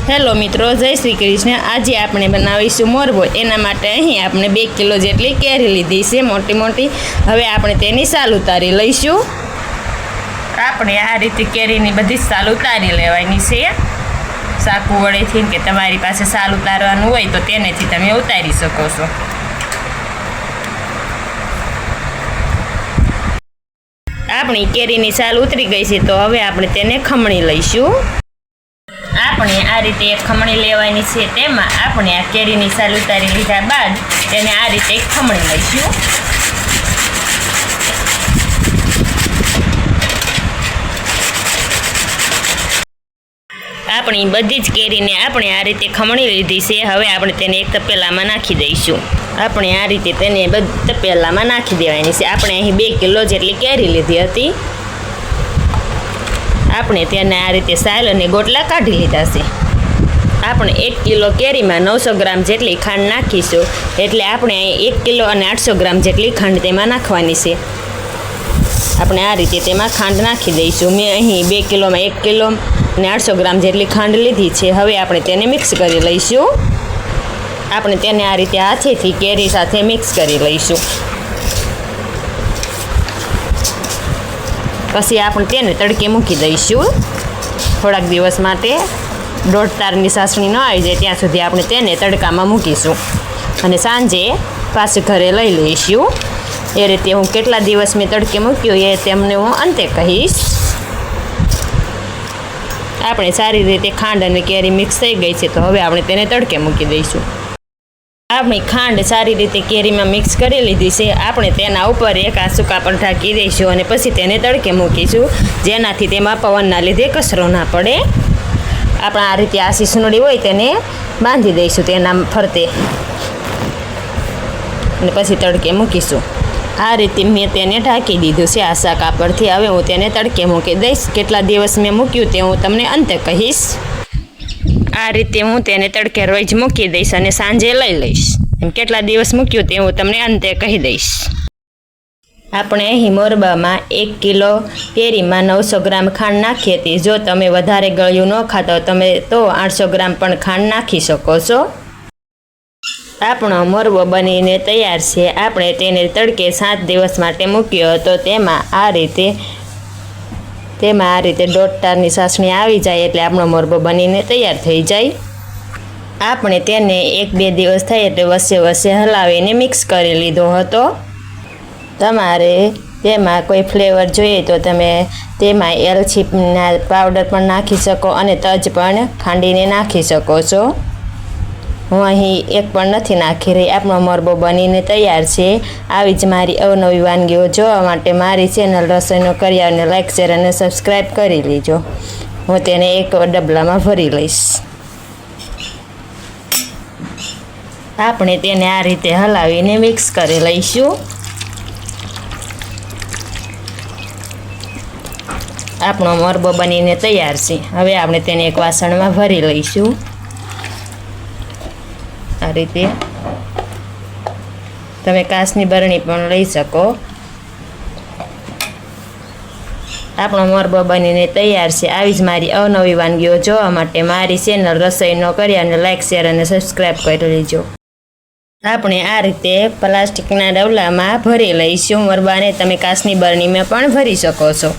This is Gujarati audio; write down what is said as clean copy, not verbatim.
હેલો મિત્રો, જય શ્રી કૃષ્ણ। આજે આપણે બનાવીશું મોરબો। એના માટે અહીં આપણે 2 કિલો જેટલી કેરી લીધી છે, મોટી મોટી। હવે આપણે તેની સાલ ઉતારી લઈશું। આપણે આ રીતે કેરીની બધી સાલ ઉતારી લેવાની છે, ચાકુ વડેથી કે તમારી પાસે સાલ ઉતારવાનું હોય તો તેનેથી તમે ઉતારી શકો છો। આપણી કેરીની સાલ ઉતરી ગઈ છે, તો હવે આપણે તેને ખમણી લઈશું। આપણે આ રીતે એક ખમણી લેવાની છે, તેમાં આપણે આ કેરીની સાલ ઉતારી લીધા બાદ તેને આ રીતે એક ખમણી લઈશું। આપણી બધી જ કેરીને આપણે આ રીતે ખમણી લીધી છે। હવે આપણે તેને એક તપેલામાં નાખી દઈશું। આપણે આ રીતે તેને બધી તપેલામાં નાખી દેવાની છે। આપણે અહીં 2 કિલો જેટલી કેરી લીધી હતી। આપણે તેને આ રીતે સાલ અને ગોટલા કાઢી લીધા છે। આપણે 1 કિલો કેરીમાં 900 ગ્રામ જેટલી ખાંડ નાખીશું, એટલે આપણે અહીં 1 કિલો અને 800 ગ્રામ જેટલી ખાંડ તેમાં નાખવાની છે। આપણે આ રીતે તેમાં ખાંડ નાખી દઈશું। મેં અહીં 2 કિલોમાં 1 કિલો અને 800 ગ્રામ જેટલી ખાંડ લીધી છે। હવે આપણે તેને મિક્સ કરી લઈશું। આપણે તેને આ રીતે હાથેથી કેરી સાથે મિક્સ કરી લઈશું। પછી આપણે તેને તડકે મૂકી દઈશું થોડાક દિવસ માટે। દોઢ તારની ચાસણી ન આવી જાય ત્યાં સુધી આપણે તેને તડકામાં મૂકીશું અને સાંજે પાછું ઘરે લઈ લઈશું। એ રીતે હું કેટલા દિવસ મેં તડકે મૂક્યું એ તેમને હું અંતે કહીશ। આપણે સારી રીતે ખાંડ અને કેરી મિક્સ થઈ ગઈ છે, તો હવે આપણે તેને તડકે મૂકી દઈશું। આપણી ખાંડ સારી રીતે કેરીમાં મિક્સ કરી લીધી છે। આપણે તેના ઉપર એક આસુ કાપડ ઢાંકી દઈશું અને પછી તેને તડકે મૂકીશું, જેનાથી તેમાં પવનના લીધે કચરો ના પડે। આપણે આ રીતે આસી સુનડી હોય તેને બાંધી દઈશું તેના ફરતે અને પછી તડકે મૂકીશું। આ રીતે મેં તેને ઢાંકી દીધું છે આસા કાપડથી। હવે હું તેને તડકે મૂકી દઈશ। કેટલા દિવસ મેં મૂક્યું તે હું તમને અંતે કહીશ। આ રીતે હું તેને તડકે રોજ મૂકી દઈશ અને સાંજે લઈ લઈશ। એમ કેટલા દિવસ મૂક્યું તે હું તમને અંતે કહી દઈશ। આપણે અહીં મોરબામાં 1 કિલો કેરીમાં 900 ગ્રામ ખાંડ નાખી હતી। જો તમે વધારે ગળ્યું ન ખાતા તમે તો 800 ગ્રામ પણ ખાંડ નાખી શકો છો। આપણો મોરબો બનીને તૈયાર છે। આપણે તેને તડકે 7 દિવસ માટે મૂક્યો હતો। તેમાં આ રીતે દોઢ તારની ચાસણી આવી જાય એટલે આપણો મોરબો બનીને તૈયાર થઈ જાય। આપણે તેને 1-2 દિવસ થાય એટલે વચ્ચે વચ્ચે હલાવીને મિક્સ કરી લીધો હતો। તમારે તેમાં કોઈ ફ્લેવર જોઈએ તો તમે તેમાં એલચીના પાવડર પણ નાખી શકો અને તજ પણ ખાંડીને નાખી શકો છો। હું અહીં એક પણ નથી નાખી રહી। આપણો મોરબો બનીને તૈયાર છે। આવી જ મારી અવનવી વાનગીઓ જોવા માટે મારી ચેનલ રસોઈનો કરિયાવરને લાઈક, શેર અને સબસ્ક્રાઈબ કરી લેજો। હું તેને એક ડબલામાં ભરી લઈશ। આપણે તેને આ રીતે હલાવીને મિક્સ કરી લઈશું। આપણો મોરબો બનીને તૈયાર છે। હવે આપણે તેને એક વાસણમાં ભરી લઈશું। આ રીતે તમે કાચની બરણી પણ લઈ શકો। આપણો મોરબો બનીને તૈયાર છે। આવી જ મારી અવનવી વાનગીઓ જોવા માટે મારી ચેનલ રસોઈનો કરિયાવરને લાઈક, શેર અને સબસ્ક્રાઈબ કરી લેજો। આપણે આ રીતે પ્લાસ્ટિકના ડબલામાં ભરી લઈશું મોરબાને। તમે કાચની બરણીમાં પણ ભરી શકો છો।